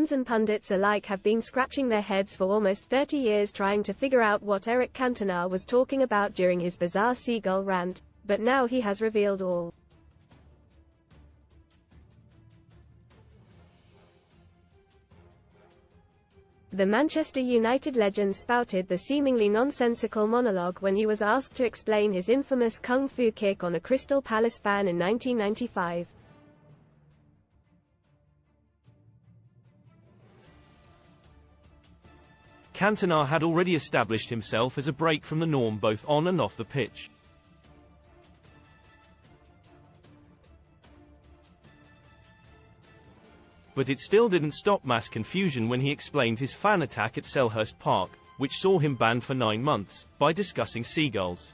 Fans and pundits alike have been scratching their heads for almost 30 years trying to figure out what Eric Cantona was talking about during his bizarre seagull rant, but now he has revealed all. The Manchester United legend spouted the seemingly nonsensical monologue when he was asked to explain his infamous kung fu kick on a Crystal Palace fan in 1995. Cantona had already established himself as a break from the norm both on and off the pitch. But it still didn't stop mass confusion when he explained his fan attack at Selhurst Park, which saw him banned for 9 months, by discussing seagulls.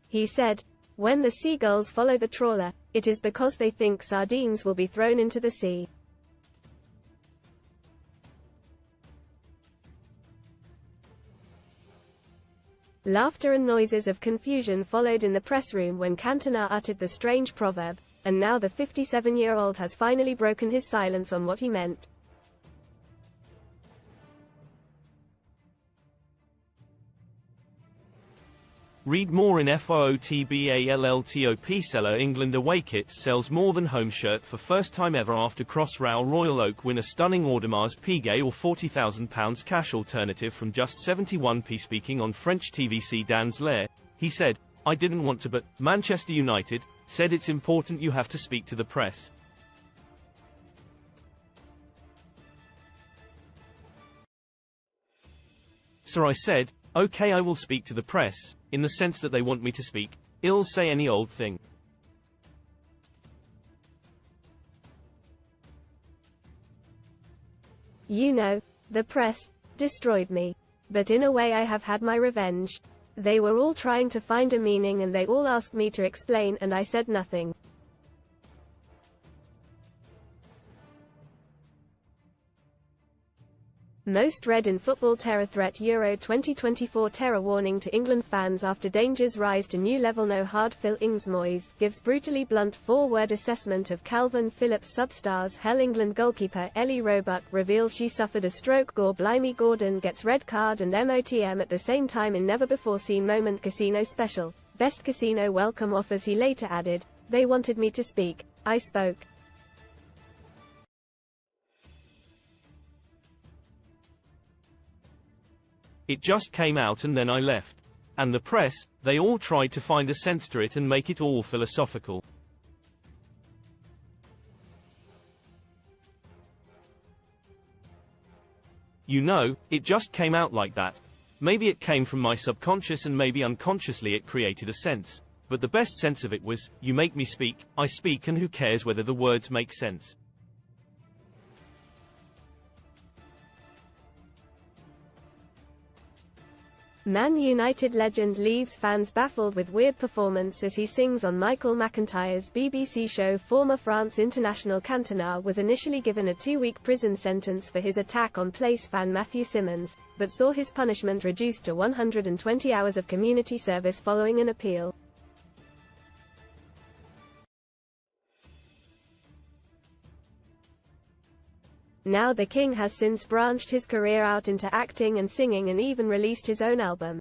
He said, "When the seagulls follow the trawler, it is because they think sardines will be thrown into the sea. Laughter and noises of confusion followed in the press room when Cantona uttered the strange proverb, and now the 57-year-old has finally broken his silence on what he meant. Read more in FOOTBALLTOP. Seller England away kits sells more than home shirt for first time ever after Cross Row Royal Oak win a stunning Audemars Piguet or £40,000 cash alternative from just 71p. Speaking on French TVC Dan's Lair, he said, "I didn't want to, but Manchester United said it's important you have to speak to the press. So I said, okay, I will speak to the press, in the sense that they want me to speak. I'll say any old thing. You know, the press destroyed me. But in a way I have had my revenge. They were all trying to find a meaning and they all asked me to explain and I said nothing. Most read in football: terror threat, Euro 2024 terror warning to England fans after dangers rise to new level. No hard feelings. Moyes gives brutally blunt 4-word assessment of Calvin Phillips. Substars hell. England goalkeeper Ellie Roebuck reveals she suffered a stroke. Gore blimey, Gordon gets red card and MOTM at the same time in never before seen moment. Casino special, best casino welcome offers. He later added, "They wanted me to speak. I spoke. It just came out and then I left. And the press, they all tried to find a sense to it and make it all philosophical. You know, it just came out like that. Maybe it came from my subconscious and maybe unconsciously it created a sense. But the best sense of it was, you make me speak, I speak, and who cares whether the words make sense." Man United legend leaves fans baffled with weird performance as he sings on Michael McIntyre's BBC show. Former France international Cantona was initially given a 2-week prison sentence for his attack on Place fan Matthew Simmons, but saw his punishment reduced to 120 hours of community service following an appeal. Now the King has since branched his career out into acting and singing and even released his own album.